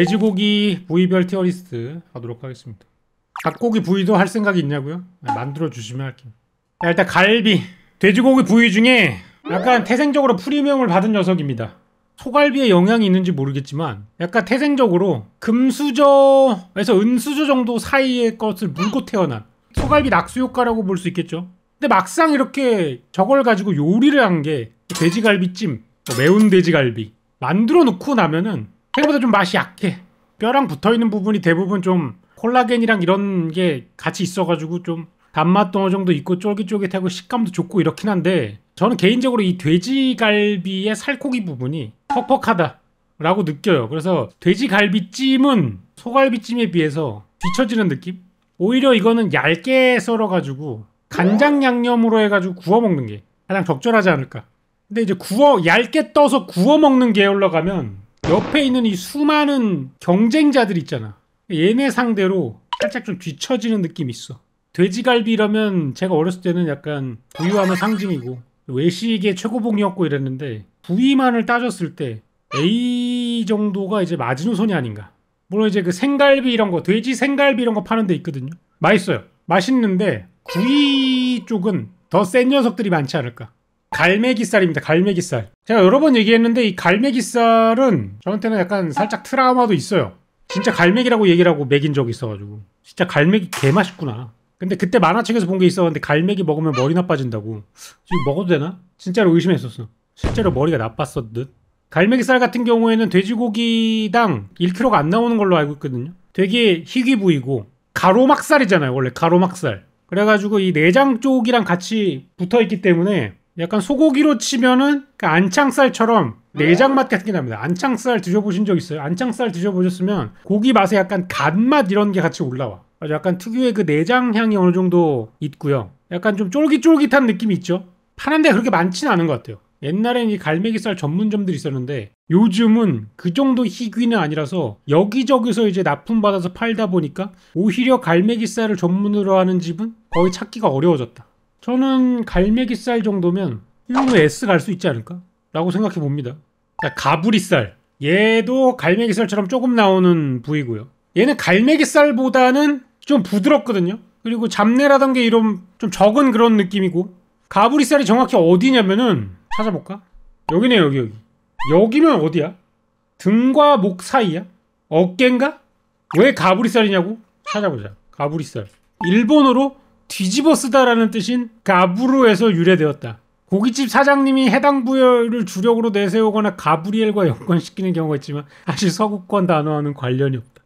돼지고기 부위별 티어리스트 하도록 하겠습니다. 닭고기 부위도 할 생각이 있냐고요? 만들어 주시면 할게요. 자, 일단 갈비. 돼지고기 부위 중에 약간 태생적으로 프리미엄을 받은 녀석입니다. 소갈비에 영향이 있는지 모르겠지만 약간 태생적으로 금수저에서 은수저 정도 사이의 것을 물고 태어난 소갈비 낙수 효과라고 볼 수 있겠죠. 근데 막상 이렇게 저걸 가지고 요리를 한 게 돼지갈비찜, 매운 돼지갈비 만들어 놓고 나면은 생각보다 좀 맛이 약해. 뼈랑 붙어있는 부분이 대부분 좀 콜라겐이랑 이런 게 같이 있어가지고 좀 단맛도 어느 정도 있고 쫄깃쫄깃하고 식감도 좋고 이렇긴 한데, 저는 개인적으로 이 돼지갈비의 살코기 부분이 퍽퍽하다라고 느껴요. 그래서 돼지갈비찜은 소갈비찜에 비해서 뒤처지는 느낌? 오히려 이거는 얇게 썰어가지고 간장 양념으로 해가지고 구워 먹는 게 가장 적절하지 않을까. 근데 이제 얇게 떠서 구워 먹는 계열로 가면 옆에 있는 이 수많은 경쟁자들 있잖아. 얘네 상대로 살짝 좀 뒤처지는 느낌이 있어. 돼지갈비라면 제가 어렸을 때는 약간 부유함의 상징이고 외식의 최고봉이었고 이랬는데, 부위만을 따졌을 때 A 정도가 이제 마지노선이 아닌가. 물론 이제 그 생갈비 이런 거, 돼지 생갈비 이런 거 파는 데 있거든요. 맛있어요. 맛있는데 구이 쪽은 더 센 녀석들이 많지 않을까. 갈매기살입니다. 갈매기살. 제가 여러 번 얘기했는데 이 갈매기살은 저한테는 약간 살짝 트라우마도 있어요. 진짜 갈매기라고 얘기를 하고 먹인 적이 있어가지고. 진짜 갈매기 개맛있구나. 근데 그때 만화책에서 본 게 있었는데 갈매기 먹으면 머리 나빠진다고. 지금 먹어도 되나? 진짜로 의심했었어. 실제로 머리가 나빴었듯. 갈매기살 같은 경우에는 돼지고기당 1kg가 안 나오는 걸로 알고 있거든요. 되게 희귀 부위고 가로막살이잖아요. 원래 가로막살. 그래가지고 이 내장 쪽이랑 같이 붙어있기 때문에 약간 소고기로 치면은 그 안창살처럼 내장 맛 같은 게 납니다. 안창살 드셔보신 적 있어요? 안창살 드셔보셨으면 고기 맛에 약간 간맛 이런 게 같이 올라와. 약간 특유의 그 내장 향이 어느 정도 있고요. 약간 좀 쫄깃쫄깃한 느낌이 있죠. 파는 데 그렇게 많지는 않은 것 같아요. 옛날엔 이 갈매기살 전문점들이 있었는데 요즘은 그 정도 희귀는 아니라서 여기저기서 이제 납품받아서 팔다 보니까 오히려 갈매기살을 전문으로 하는 집은 거의 찾기가 어려워졌다. 저는 갈매기살 정도면 이 정도 S 갈 수 있지 않을까? 라고 생각해 봅니다. 자, 가브리살. 얘도 갈매기살처럼 조금 나오는 부위고요. 얘는 갈매기살보다는 좀 부드럽거든요. 그리고 잡내라던가 이런 좀 적은 그런 느낌이고, 가브리살이 정확히 어디냐면은 찾아볼까? 여기네. 여기 여기면 어디야? 등과 목 사이야? 어깨인가? 왜 가브리살이냐고? 찾아보자. 가브리살. 일본어로 뒤집어 쓰다라는 뜻인 가부르에서 유래되었다. 고깃집 사장님이 해당 부여를 주력으로 내세우거나 가브리엘과 연관시키는 경우가 있지만 사실 서구권 단어와는 관련이 없다.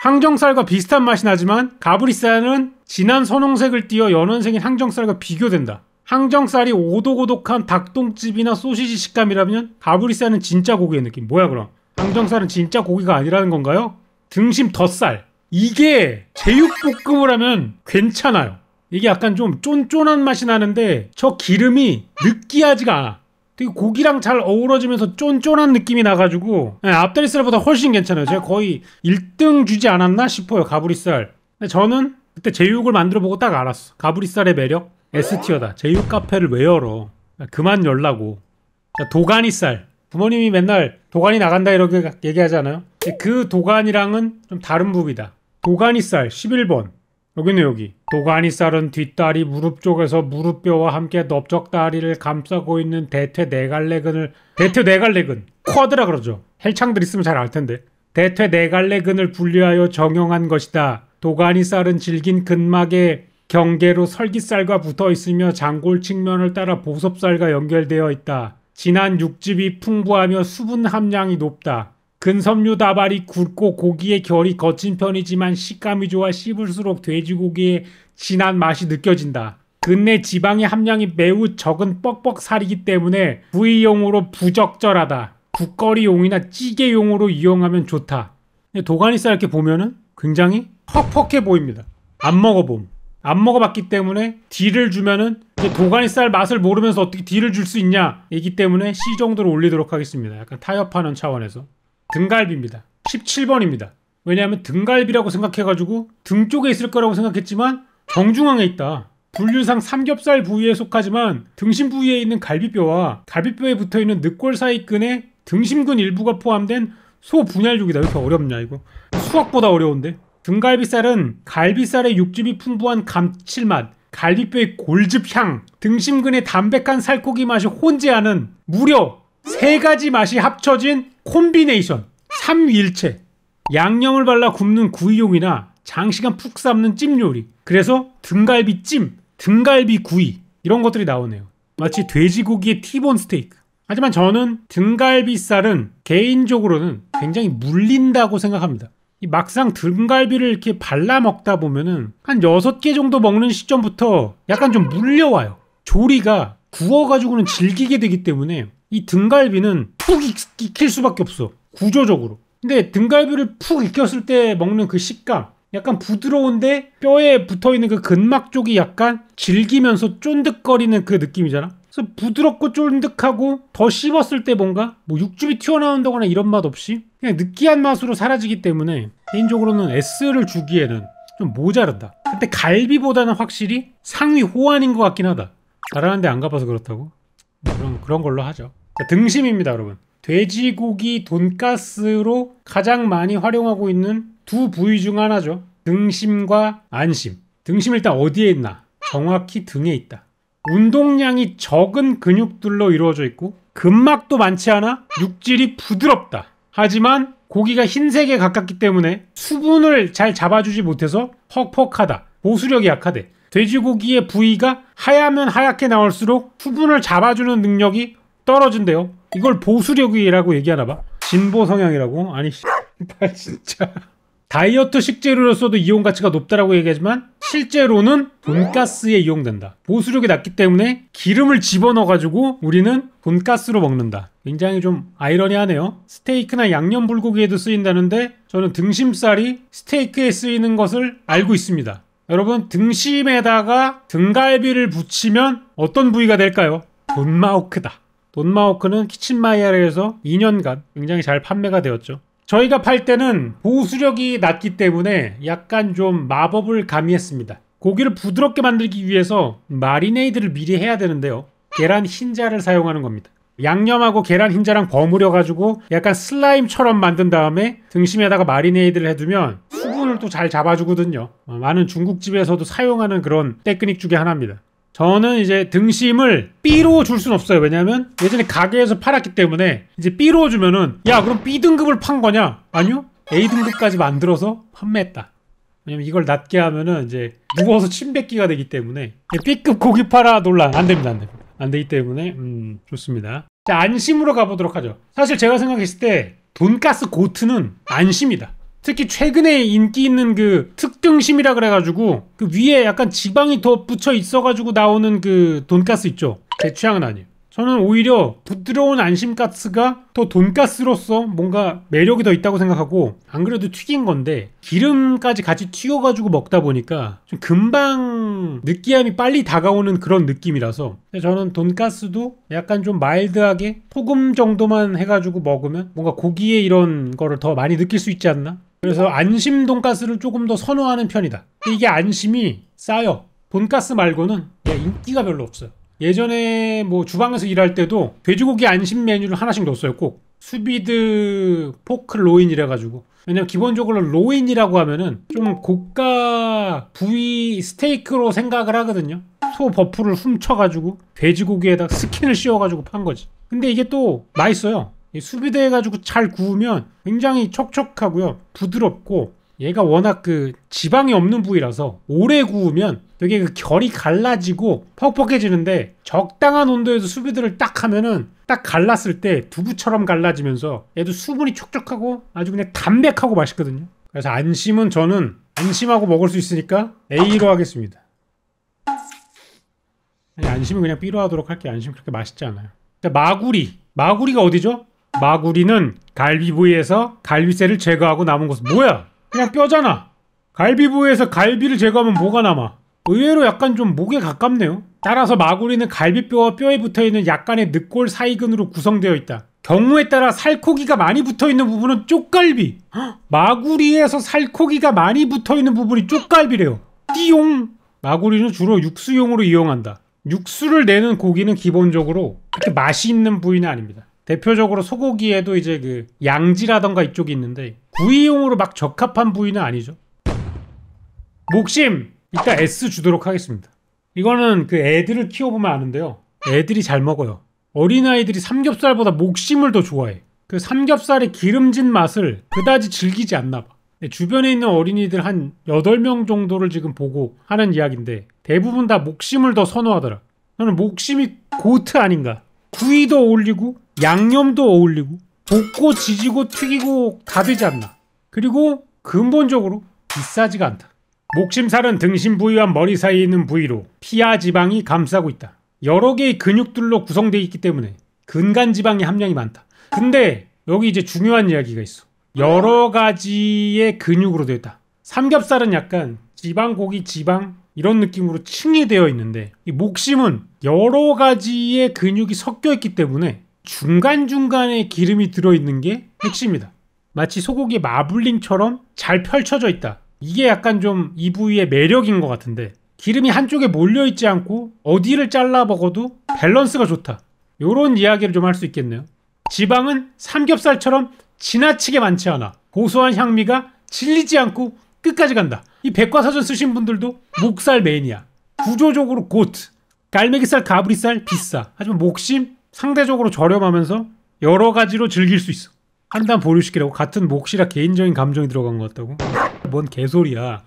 항정살과 비슷한 맛이 나지만 가브리살은 진한 선홍색을 띠어 연원색인 항정살과 비교된다. 항정살이 오독오독한 닭똥집이나 소시지 식감이라면 가브리살은 진짜 고기의 느낌. 뭐야 그럼? 항정살은 진짜 고기가 아니라는 건가요? 등심 덧살. 이게 제육볶음을 하면 괜찮아요. 이게 약간 좀 쫀쫀한 맛이 나는데 저 기름이 느끼하지가 않아. 되게 고기랑 잘 어우러지면서 쫀쫀한 느낌이 나가지고 앞다리살보다 훨씬 괜찮아요. 제가 거의 1등 주지 않았나 싶어요. 가브리살. 근데 저는 그때 제육을 만들어보고 딱 알았어. 가브리살의 매력 S티어다. 제육 카페를 왜 열어? 그만 열라고. 도가니살. 부모님이 맨날 도가니 나간다 이렇게 얘기하잖아요. 그 도가니랑은 좀 다른 부위다. 도가니살 11번. 여기네. 여기. 도가니살은 뒷다리 무릎 쪽에서 무릎뼈와 함께 넓적다리를 감싸고 있는 대퇴네갈래근을, 대퇴네갈래근 쿼드라 그러죠. 헬창들 있으면 잘 알텐데. 대퇴네갈래근을 분리하여 정형한 것이다. 도가니살은 질긴 근막에 경계로 설깃살과 붙어있으며 장골 측면을 따라 보섭살과 연결되어 있다. 진한 육즙이 풍부하며 수분 함량이 높다. 근섬유 다발이 굵고 고기의 결이 거친 편이지만 식감이 좋아 씹을수록 돼지고기의 진한 맛이 느껴진다. 근내 지방의 함량이 매우 적은 뻑뻑살이기 때문에 부위용으로 부적절하다. 국거리용이나 찌개용으로 이용하면 좋다. 도가니살 이렇게 보면은 굉장히 퍽퍽해 보입니다. 안 먹어봤기 때문에 D를 주면은 이제 도가니살 맛을 모르면서 어떻게 D를 줄 수 있냐 이기 때문에 C 정도로 올리도록 하겠습니다. 약간 타협하는 차원에서. 등갈비입니다. 17번입니다. 왜냐하면 등갈비라고 생각해가지고 등 쪽에 있을 거라고 생각했지만 정중앙에 있다. 분류상 삼겹살 부위에 속하지만 등심 부위에 있는 갈비뼈와 갈비뼈에 붙어있는 늑골 사이 끈에 등심근 일부가 포함된 소 분할육이다. 왜 이렇게 어렵냐 이거. 수학보다 어려운데. 등갈비살은 갈비살의 육즙이 풍부한 감칠맛, 갈비뼈의 골즙향, 등심근의 담백한 살코기 맛이 혼재하는 무려 3가지 맛이 합쳐진 콤비네이션. 삼위일체. 양념을 발라 굽는 구이용이나 장시간 푹 삶는 찜 요리. 그래서 등갈비찜, 등갈비구이 이런 것들이 나오네요. 마치 돼지고기의 티본 스테이크. 하지만 저는 등갈비살은 개인적으로는 굉장히 물린다고 생각합니다. 이 막상 등갈비를 이렇게 발라 먹다 보면은 한 6개 정도 먹는 시점부터 약간 좀 물려와요. 조리가 구워가지고는 질기게 되기 때문에 이 등갈비는 푹 익힐 수밖에 없어. 구조적으로. 근데 등갈비를 푹 익혔을 때 먹는 그 식감, 약간 부드러운데 뼈에 붙어있는 그 근막 쪽이 약간 질기면서 쫀득거리는 그 느낌이잖아. 그래서 부드럽고 쫀득하고 더 씹었을 때 뭔가 뭐 육즙이 튀어나온다거나 이런 맛 없이 그냥 느끼한 맛으로 사라지기 때문에 개인적으로는 S를 주기에는 좀 모자란다. 근데 갈비보다는 확실히 상위 호환인 것 같긴 하다. 다른 데 안 가봐서 그렇다고? 그런 걸로 하죠. 자, 등심입니다, 여러분. 돼지고기 돈가스로 가장 많이 활용하고 있는 두 부위 중 하나죠. 등심과 안심. 등심 일단 어디에 있나? 정확히 등에 있다. 운동량이 적은 근육들로 이루어져 있고 근막도 많지 않아 육질이 부드럽다. 하지만 고기가 흰색에 가깝기 때문에 수분을 잘 잡아주지 못해서 퍽퍽하다. 보수력이 약하대. 돼지고기의 부위가 하얗면 하얗게 나올수록 수분을 잡아주는 능력이 떨어진대요. 이걸 보수력이라고 얘기하나봐. 진보 성향이라고? 아니 진짜 다이어트 식재료로서도 이용 가치가 높다라고 얘기하지만 실제로는 돈가스에 이용된다. 보수력이 낮기 때문에 기름을 집어넣어가지고 우리는 돈가스로 먹는다. 굉장히 좀 아이러니하네요. 스테이크나 양념 불고기에도 쓰인다는데 저는 등심살이 스테이크에 쓰이는 것을 알고 있습니다. 여러분, 등심에다가 등갈비를 붙이면 어떤 부위가 될까요? 돈마호크다. 돈마호크는 키친마이야르에서 2년간 굉장히 잘 판매가 되었죠. 저희가 팔 때는 보수력이 낮기 때문에 약간 좀 마법을 가미했습니다. 고기를 부드럽게 만들기 위해서 마리네이드를 미리 해야 되는데요. 계란 흰자를 사용하는 겁니다. 양념하고 계란 흰자랑 버무려 가지고 약간 슬라임처럼 만든 다음에 등심에다가 마리네이드를 해두면 수분을 또 잘 잡아주거든요. 많은 중국집에서도 사용하는 그런 테크닉 중에 하나입니다. 저는 이제 등심을 B로 줄 순 없어요. 왜냐면 예전에 가게에서 팔았기 때문에 이제 B로 주면은 야 그럼 B등급을 판 거냐? 아니요. A등급까지 만들어서 판매했다. 왜냐면 이걸 낮게 하면은 이제 무거워서 침 뱉기가 되기 때문에 B급 고기 팔아 논란 안 됩니다. 안 되기 때문에 좋습니다. 자, 안심으로 가보도록 하죠. 사실 제가 생각했을 때 돈가스 고트는 안심이다. 특히 최근에 인기 있는 그 특등심이라 그래가지고 그 위에 약간 지방이 더 붙여 있어가지고 나오는 그 돈가스 있죠. 제 취향은 아니에요. 저는 오히려 부드러운 안심가스가 더 돈가스로서 뭔가 매력이 더 있다고 생각하고, 안 그래도 튀긴 건데 기름까지 같이 튀겨가지고 먹다 보니까 좀 금방 느끼함이 빨리 다가오는 그런 느낌이라서 저는 돈가스도 약간 좀 마일드하게 소금 정도만 해가지고 먹으면 뭔가 고기의 이런 거를 더 많이 느낄 수 있지 않나? 그래서 안심 돈가스를 조금 더 선호하는 편이다. 이게 안심이 싸요. 돈가스 말고는 인기가 별로 없어요. 예전에 뭐 주방에서 일할 때도 돼지고기 안심 메뉴를 하나씩 넣었어요. 꼭 수비드 포크 로인이라 가지고. 왜냐면 기본적으로 로인이라고 하면은 좀 고가 부위 스테이크로 생각을 하거든요. 소 버프를 훔쳐가지고 돼지고기에다 스킨을 씌워가지고 판 거지. 근데 이게 또 맛있어요. 수비드 해가지고 잘 구우면 굉장히 촉촉하고요, 부드럽고, 얘가 워낙 그 지방이 없는 부위라서 오래 구우면 되게 그 결이 갈라지고 퍽퍽해지는데, 적당한 온도에서 수비드를 딱 하면은 딱 갈랐을 때 두부처럼 갈라지면서 얘도 수분이 촉촉하고 아주 그냥 담백하고 맛있거든요. 그래서 안심은 저는 안심하고 먹을 수 있으니까 A로 하겠습니다. 안심은 그냥 B로 하도록 할게요. 안심 그렇게 맛있지 않아요. 자, 마구리가 어디죠? 마구리는 갈비 부위에서 갈비살을 제거하고 남은 것은 뭐야? 그냥 뼈잖아. 갈비 부위에서 갈비를 제거하면 뭐가 남아? 의외로 약간 좀 목에 가깝네요. 따라서 마구리는 갈비뼈와 뼈에 붙어있는 약간의 늑골 사이근으로 구성되어 있다. 경우에 따라 살코기가 많이 붙어있는 부분은 쪽갈비. 마구리에서 살코기가 많이 붙어있는 부분이 쪽갈비래요. 띠용! 마구리는 주로 육수용으로 이용한다. 육수를 내는 고기는 기본적으로 그렇게 맛이 있는 부위는 아닙니다. 대표적으로 소고기에도 이제 그 양지라던가 이쪽이 있는데 구이용으로 막 적합한 부위는 아니죠. 목심 이따 S 주도록 하겠습니다. 이거는 그 애들을 키워보면 아는데요. 애들이 잘 먹어요. 어린아이들이 삼겹살보다 목심을 더 좋아해. 그 삼겹살의 기름진 맛을 그다지 즐기지 않나 봐. 주변에 있는 어린이들 한 8명 정도를 지금 보고 하는 이야기인데 대부분 다 목심을 더 선호하더라. 저는 목심이 고트 아닌가. 구이도 어울리고 양념도 어울리고 볶고 지지고 튀기고 다 되지 않나. 그리고 근본적으로 비싸지가 않다. 목심살은 등심 부위와 머리 사이에 있는 부위로 피하 지방이 감싸고 있다. 여러 개의 근육들로 구성되어 있기 때문에 근간 지방의 함량이 많다. 근데 여기 이제 중요한 이야기가 있어. 여러 가지의 근육으로 되어 있다. 삼겹살은 약간 지방, 고기, 지방 이런 느낌으로 층이 되어 있는데 이 목심은 여러 가지의 근육이 섞여 있기 때문에 중간중간에 기름이 들어있는 게 핵심이다. 마치 소고기 마블링처럼 잘 펼쳐져 있다. 이게 약간 좀 이 부위의 매력인 것 같은데 기름이 한쪽에 몰려있지 않고 어디를 잘라 먹어도 밸런스가 좋다. 요런 이야기를 좀 할 수 있겠네요. 지방은 삼겹살처럼 지나치게 많지 않아. 고소한 향미가 질리지 않고 끝까지 간다. 이 백과사전 쓰신 분들도 목살 매니아. 구조적으로 고트. 갈매기살, 가브리살 비싸. 하지만 목심 상대적으로 저렴하면서 여러 가지로 즐길 수 있어. 한단 보류시키라고 같은 몫이라 개인적인 감정이 들어간 것 같다고? 뭔 개소리야.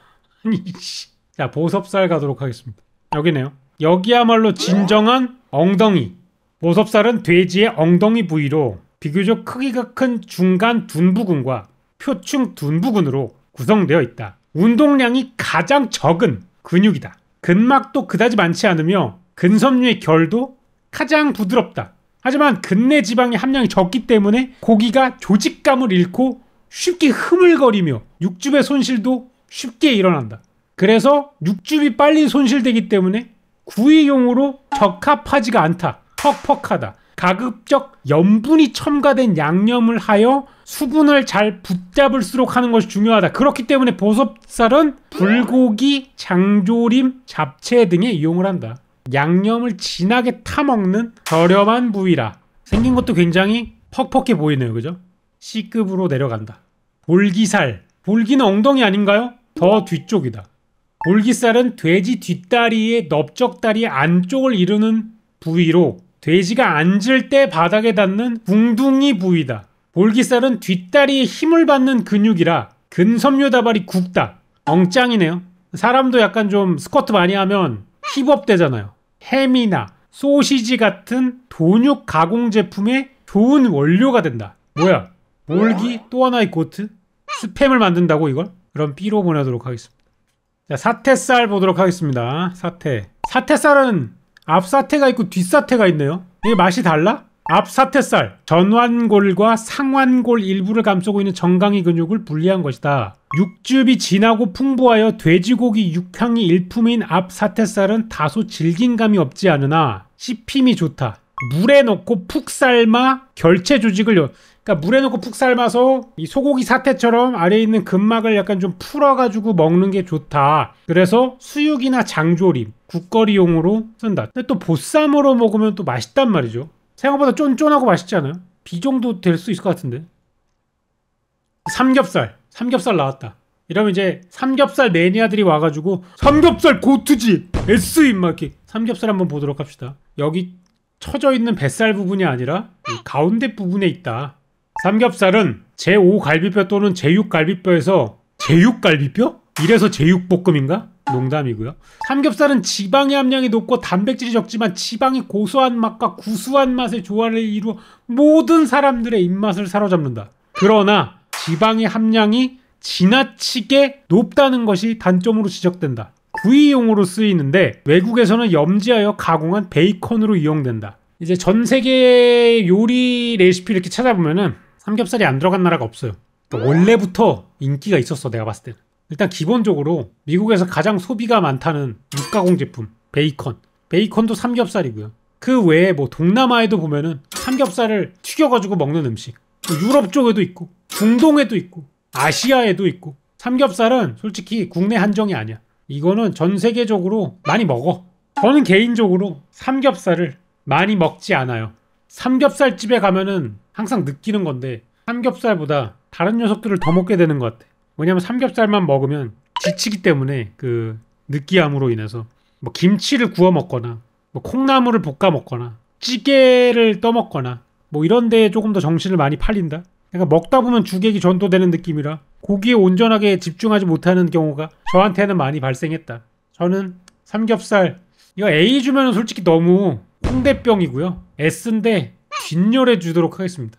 자, 보섭살 가도록 하겠습니다. 여기네요. 여기야말로 진정한 엉덩이. 보섭살은 돼지의 엉덩이 부위로 비교적 크기가 큰 중간 둔부근과 표층 둔부근으로 구성되어 있다. 운동량이 가장 적은 근육이다. 근막도 그다지 많지 않으며 근섬유의 결도 가장 부드럽다. 하지만 근내 지방의 함량이 적기 때문에 고기가 조직감을 잃고 쉽게 흐물거리며 육즙의 손실도 쉽게 일어난다. 그래서 육즙이 빨리 손실되기 때문에 구이용으로 적합하지가 않다. 퍽퍽하다. 가급적 염분이 첨가된 양념을 하여 수분을 잘 붙잡을수록 하는 것이 중요하다. 그렇기 때문에 보섭살은 불고기, 장조림, 잡채 등에 이용을 한다. 양념을 진하게 타먹는 저렴한 부위라. 생긴 것도 굉장히 퍽퍽해 보이네요. 그죠? C급으로 내려간다. 볼기살. 볼기는 엉덩이 아닌가요? 더 뒤쪽이다. 볼기살은 돼지 뒷다리의 넓적다리 안쪽을 이루는 부위로 돼지가 앉을 때 바닥에 닿는 궁둥이 부위다. 볼기살은 뒷다리에 힘을 받는 근육이라 근섬유 다발이 굵다. 엉짱이네요. 사람도 약간 좀 스쿼트 많이 하면 힙업 되잖아요. 햄이나 소시지 같은 돈육 가공 제품의 좋은 원료가 된다. 뭐야? 몰기 또 하나의 고트? 스팸을 만든다고 이걸? 그럼 B로 보내도록 하겠습니다. 자, 사태살 보도록 하겠습니다. 사태살은 앞사태가 있고 뒷사태가 있네요. 이게 맛이 달라? 앞사태살, 전완골과 상완골 일부를 감싸고 있는 정강이 근육을 분리한 것이다. 육즙이 진하고 풍부하여 돼지고기 육향이 일품인 앞사태살은 다소 질긴감이 없지 않으나 씹힘이 좋다. 물에 넣고 푹 삶아 결체 조직을 그러니까 물에 넣고 푹 삶아서 이 소고기 사태처럼 아래에 있는 근막을 약간 좀 풀어가지고 먹는 게 좋다. 그래서 수육이나 장조림, 국거리용으로 쓴다. 근데 또 보쌈으로 먹으면 또 맛있단 말이죠. 생각보다 쫀쫀하고 맛있지 않아요? B 정도 될 수 있을 것 같은데. 삼겹살 나왔다. 이러면 이제 삼겹살 매니아들이 와가지고 삼겹살 고트지! SE 막 이렇게 삼겹살 한번 보도록 합시다. 여기 쳐져 있는 뱃살 부분이 아니라 이 가운데 부분에 있다. 삼겹살은 제5갈비뼈 또는 제6갈비뼈에서 제6갈비뼈? 이래서 제육볶음인가? 농담이고요. 삼겹살은 지방의 함량이 높고 단백질이 적지만 지방이 고소한 맛과 구수한 맛의 조화를 이루어 모든 사람들의 입맛을 사로잡는다. 그러나 지방의 함량이 지나치게 높다는 것이 단점으로 지적된다. 구이용으로 쓰이는데 외국에서는 염지하여 가공한 베이컨으로 이용된다. 이제 전 세계 요리 레시피 이렇게 찾아보면은 삼겹살이 안 들어간 나라가 없어요. 그러니까 원래부터 인기가 있었어. 내가 봤을 때는. 일단 기본적으로 미국에서 가장 소비가 많다는 육가공 제품 베이컨도 삼겹살이고요. 그 외에 뭐 동남아에도 보면은 삼겹살을 튀겨가지고 먹는 음식, 유럽 쪽에도 있고 중동에도 있고 아시아에도 있고. 삼겹살은 솔직히 국내 한정이 아니야. 이거는 전 세계적으로 많이 먹어. 저는 개인적으로 삼겹살을 많이 먹지 않아요. 삼겹살집에 가면은 항상 느끼는 건데 삼겹살보다 다른 녀석들을 더 먹게 되는 것 같아. 왜냐면 삼겹살만 먹으면 지치기 때문에 그 느끼함으로 인해서 뭐 김치를 구워 먹거나 뭐 콩나물을 볶아 먹거나 찌개를 떠 먹거나 뭐 이런 데에 조금 더 정신을 많이 팔린다. 그러니까 먹다 보면 주객이 전도되는 느낌이라 고기에 온전하게 집중하지 못하는 경우가 저한테는 많이 발생했다. 저는 삼겹살 이거 A 주면 솔직히 너무 홍대병이고요. S인데 뒷열에 주도록 하겠습니다.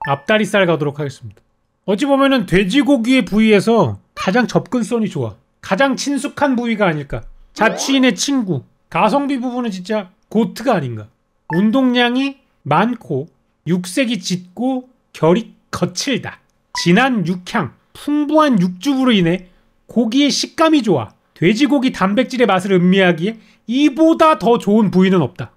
앞다리살 가도록 하겠습니다. 어찌 보면은 돼지고기의 부위에서 가장 접근성이 좋아. 가장 친숙한 부위가 아닐까. 자취인의 친구. 가성비 부분은 진짜 고트가 아닌가. 운동량이 많고 육색이 짙고 결이 거칠다. 진한 육향, 풍부한 육즙으로 인해 고기의 식감이 좋아. 돼지고기 단백질의 맛을 음미하기에 이보다 더 좋은 부위는 없다.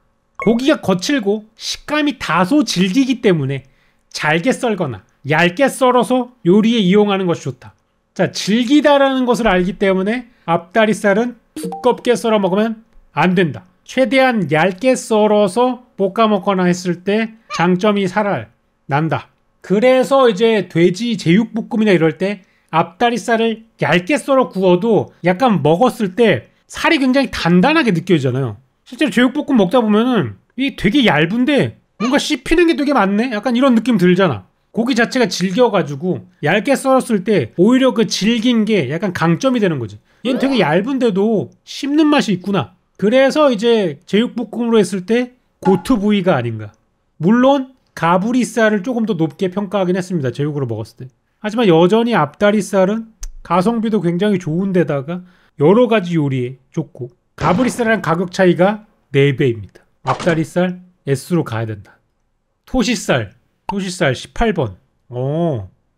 고기가 거칠고 식감이 다소 질기기 때문에 잘게 썰거나 얇게 썰어서 요리에 이용하는 것이 좋다. 자, 질기다라는 것을 알기 때문에 앞다리살은 두껍게 썰어 먹으면 안 된다. 최대한 얇게 썰어서 볶아 먹거나 했을 때 장점이 살아난다. 그래서 이제 돼지 제육볶음이나 이럴 때 앞다리살을 얇게 썰어 구워도 약간 먹었을 때 살이 굉장히 단단하게 느껴지잖아요. 실제로 제육볶음 먹다 보면은 이게 되게 얇은데 뭔가 씹히는 게 되게 많네? 약간 이런 느낌 들잖아. 고기 자체가 질겨가지고 얇게 썰었을 때 오히려 그 질긴 게 약간 강점이 되는 거지. 얘는 되게 얇은데도 씹는 맛이 있구나. 그래서 이제 제육볶음으로 했을 때 고투 부위가 아닌가. 물론 가브리살을 조금 더 높게 평가하긴 했습니다. 제육으로 먹었을 때. 하지만 여전히 앞다리살은 가성비도 굉장히 좋은데다가 여러 가지 요리에 좋고 가브리살이랑 가격 차이가 4배입니다. 앞다리살 S로 가야 된다. 토시살 18번.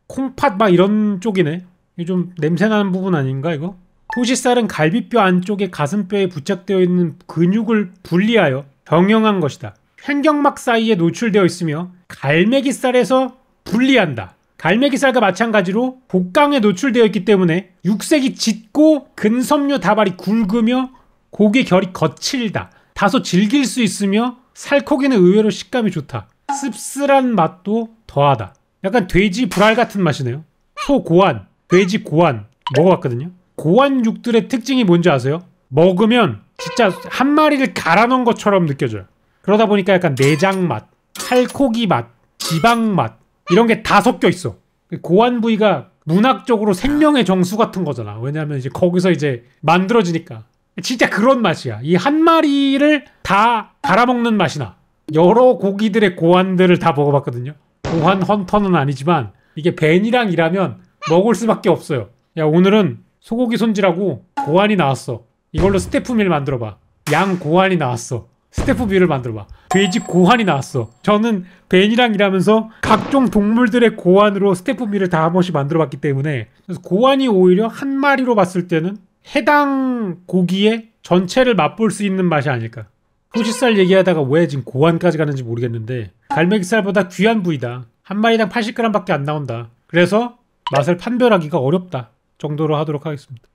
콩팥 막 이런 쪽이네. 이게 좀 냄새나는 부분 아닌가 이거? 토시살은 갈비뼈 안쪽에 가슴뼈에 부착되어 있는 근육을 분리하여 병영한 것이다. 횡격막 사이에 노출되어 있으며 갈매기살에서 분리한다. 갈매기살과 마찬가지로 복강에 노출되어 있기 때문에 육색이 짙고 근섬유 다발이 굵으며 고기 결이 거칠다. 다소 질길 수 있으며 살코기는 의외로 식감이 좋다. 씁쓸한 맛도 더하다. 약간 돼지 불알 같은 맛이네요. 소 고안, 돼지 고안 먹어봤거든요. 고안육들의 특징이 뭔지 아세요? 먹으면 진짜 한 마리를 갈아 넣은 것처럼 느껴져요. 그러다 보니까 약간 내장 맛, 살코기 맛, 지방 맛 이런 게 다 섞여 있어. 고안 부위가 문학적으로 생명의 정수 같은 거잖아. 왜냐하면 이제 거기서 이제 만들어지니까. 진짜 그런 맛이야. 이 한 마리를 다 갈아먹는 맛이 나. 여러 고기들의 고안들을 다 먹어봤거든요. 고안 헌터는 아니지만 이게 벤이랑 일하면 먹을 수밖에 없어요. 야, 오늘은 소고기 손질하고 고안이 나왔어. 이걸로 스테프밀 만들어봐. 양 고안이 나왔어. 스테프밀을 만들어봐. 돼지 고안이 나왔어. 저는 벤이랑 일하면서 각종 동물들의 고안으로 스테프밀을 다 한 번씩 만들어봤기 때문에 그래서 고안이 오히려 한 마리로 봤을 때는 해당 고기의 전체를 맛볼 수 있는 맛이 아닐까. 토시살 얘기하다가 왜 지금 고안까지 가는지 모르겠는데 갈매기살보다 귀한 부위다. 한 마리당 80g밖에 안 나온다. 그래서 맛을 판별하기가 어렵다 정도로 하도록 하겠습니다.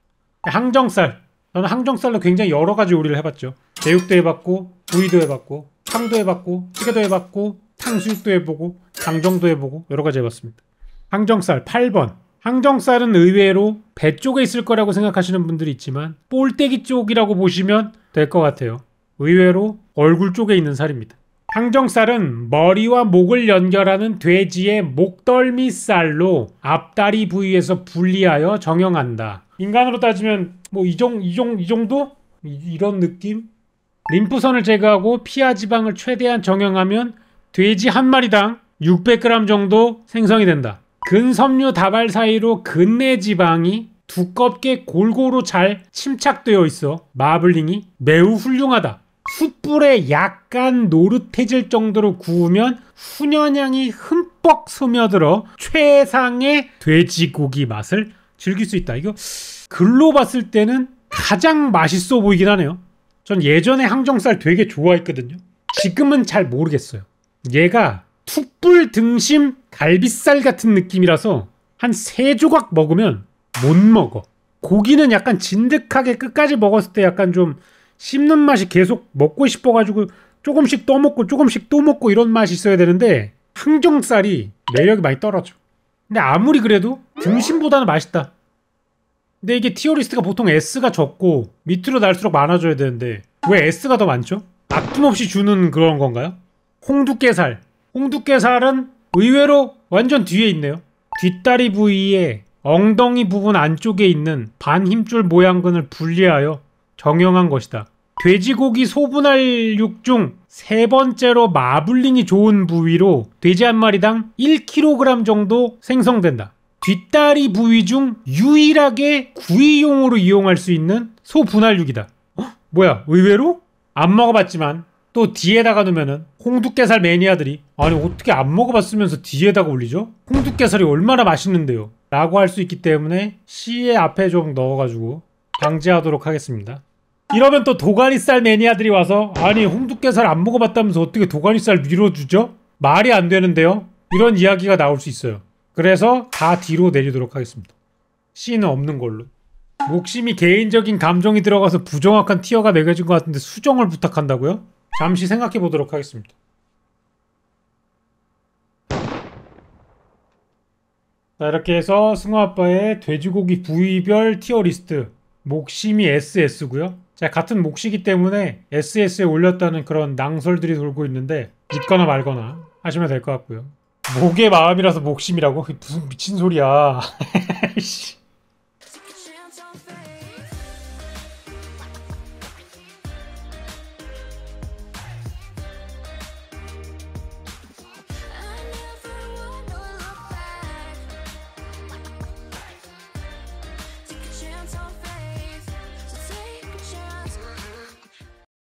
항정살. 저는 항정살로 굉장히 여러 가지 요리를 해봤죠. 제육도 해봤고 구이도 해봤고 탕도 해봤고 찌개도 해봤고 탕수육도 해보고 강정도 해보고 여러 가지 해봤습니다. 항정살 8번. 항정살은 의외로 배 쪽에 있을 거라고 생각하시는 분들이 있지만 볼때기 쪽이라고 보시면 될 것 같아요. 의외로 얼굴 쪽에 있는 살입니다. 항정살은 머리와 목을 연결하는 돼지의 목덜미살로 앞다리 부위에서 분리하여 정형한다. 인간으로 따지면 뭐 이 정도? 이런 느낌? 림프선을 제거하고 피하 지방을 최대한 정형하면 돼지 한 마리당 600g 정도 생성이 된다. 근섬유 다발 사이로 근내 지방이 두껍게 골고루 잘 침착되어 있어 마블링이 매우 훌륭하다. 숯불에 약간 노릇해질 정도로 구우면 훈연향이 흠뻑 스며들어 최상의 돼지고기 맛을 즐길 수 있다. 이거 글로 봤을 때는 가장 맛있어 보이긴 하네요. 전 예전에 항정살 되게 좋아했거든요. 지금은 잘 모르겠어요. 얘가 툭불 등심 갈비살 같은 느낌이라서 한 3조각 먹으면 못 먹어. 고기는 약간 진득하게 끝까지 먹었을 때 약간 좀 씹는 맛이 계속 먹고 싶어가지고 조금씩 또 먹고 조금씩 또 먹고 이런 맛이 있어야 되는데 항정살이 매력이 많이 떨어져. 근데 아무리 그래도 등심보다는 맛있다. 근데 이게 티어리스트가 보통 S가 적고 밑으로 날수록 많아져야 되는데 왜 S가 더 많죠? 아낌없이 주는 그런 건가요? 홍두깨살. 홍두깨살은 의외로 완전 뒤에 있네요. 뒷다리 부위에 엉덩이 부분 안쪽에 있는 반힘줄 모양근을 분리하여 정형한 것이다. 돼지고기 소분할육 중 세 번째로 마블링이 좋은 부위로 돼지 한 마리당 1kg 정도 생성된다. 뒷다리 부위 중 유일하게 구이용으로 이용할 수 있는 소 분할육이다. 뭐야, 의외로? 안 먹어봤지만 또 뒤에다가 놓으면은 홍두깨살 매니아들이 아니 어떻게 안 먹어봤으면서 뒤에다가 올리죠? 홍두깨살이 얼마나 맛있는데요? 라고 할 수 있기 때문에 C의 앞에 좀 넣어가지고 방지하도록 하겠습니다. 이러면 또 도가니살 매니아들이 와서 아니 홍두깨살 안 먹어봤다면서 어떻게 도가니살 밀어주죠? 말이 안 되는데요? 이런 이야기가 나올 수 있어요. 그래서 다 뒤로 내리도록 하겠습니다. C는 없는 걸로. 목심이 개인적인 감정이 들어가서 부정확한 티어가 매겨진 것 같은데 수정을 부탁한다고요? 잠시 생각해 보도록 하겠습니다. 자, 이렇게 해서 승호아빠의 돼지고기 부위별 티어리스트 목심이 SS고요. 자, 같은 몫이기 때문에 SS에 올렸다는 그런 낭설들이 돌고 있는데 믿거나 말거나 하시면 될 것 같고요. 목의 마음이라서 목심이라고? 무슨 미친 소리야.